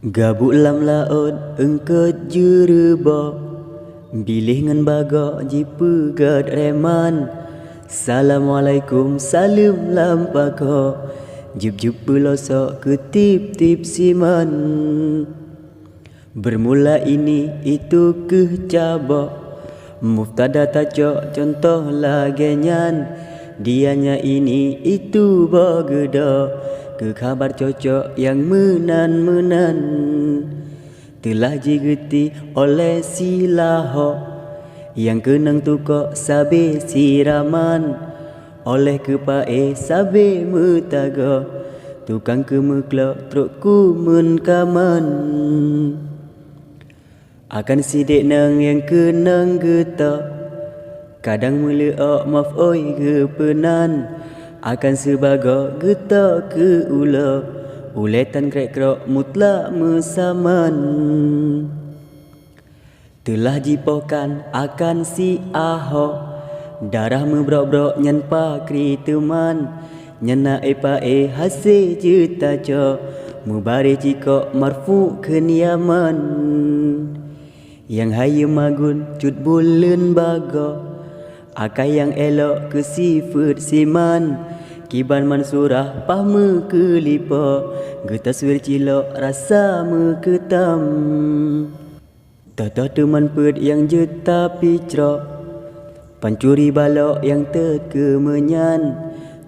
Gabuk lam laut engket jereba, bilih ngan bagak jipa gad reman. Assalamualaikum salam lam paka, jup-jup pelosok ketip-tip siman. Bermula ini itu kecabak, muftada tajak contoh lagenyan. Dianya ini itu bageda, ke kabar cocok yang menan-menan. Telah digeti oleh silaho, yang kenang tukok sabe siraman. Oleh kepae sabe metaga, tukang kemeklak truk kumen kaman. Akan sidik nang yang kenang getak, kadang meleak maaf oi kepenan. Akan sebagai getak ke ula, uletan krek-krok mutlak mesaman. Telah jipokan akan si ahok, darah mebrok-brok nyan pakri teman. Nyana epae hasil juta cok, mubare cikok marfu keniaman. Yang hayu magun cut bulen baga, akai yang elok ke sifat siman. Kiban mansurah pahme kelipa, getaswir cilok rasa meketam. Tata teman ped yang jeta picrok, pancuri balok yang terkemenyan.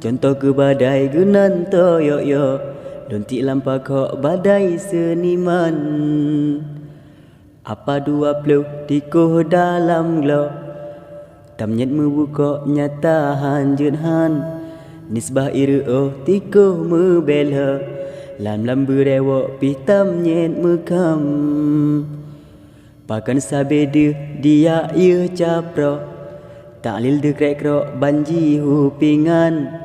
Contoh ke badai genan toyok-yok, dontik lampak kok badai seniman. Apa dua pelu tikuh dalam glok, tamnyet membuka nyata hanjuthan. Nisbah iru'uh tikuh membela, lam-lam berewak pitam nyet mekam. Pakan sabede dia ia capra, taklil dekrek-krok banji hupingan.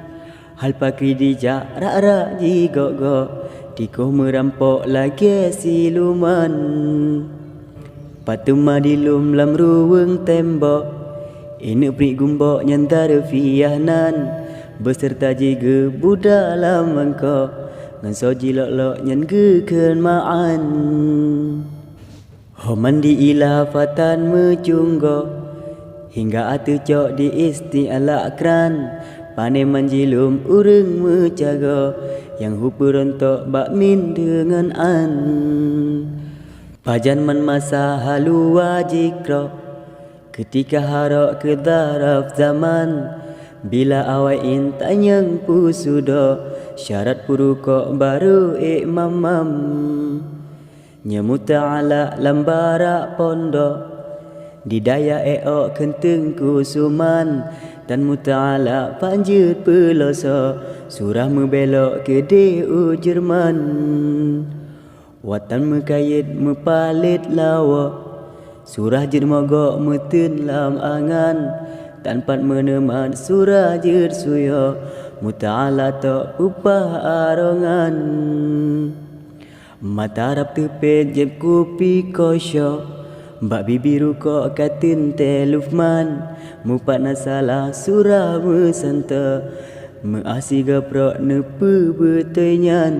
Hal pakri dijak rak-rak jigok-gok, tikuh merampok lagi siluman. Patuma dilum lam ruweng tembok, ini prik gumbok nyantar fiahnan. Beserta jiga budak lam mangkok, ngan soji lok-lok nyan geken ma'an. Homan di ilafatan mecunggo, hingga atu cok di isti'alakran. Pane manjilum ureng mecaga, yang hupu rontok bakmin dengan an. Pajan man masa halua jikro, ketika harok ke daraf zaman. Bila awain tanyang pusudo, syarat purukok baru mamam. Nyamut ta'ala lambara pondok, didaya eok kenteng kusuman. Dan muta'ala panjut peloso, surah membelok ke DU Jerman. Watan mekayit mepalit lawa, surah jir mogok metun lam angan. Tanpa meneman surah jir suyo, muta'ala tok upah arongan. Matarap tepet jeb kupi kosyo, mbak bibiru kok katin telufman. Mupat nasalah surah mesanta, measi gaprok nepe betenyan.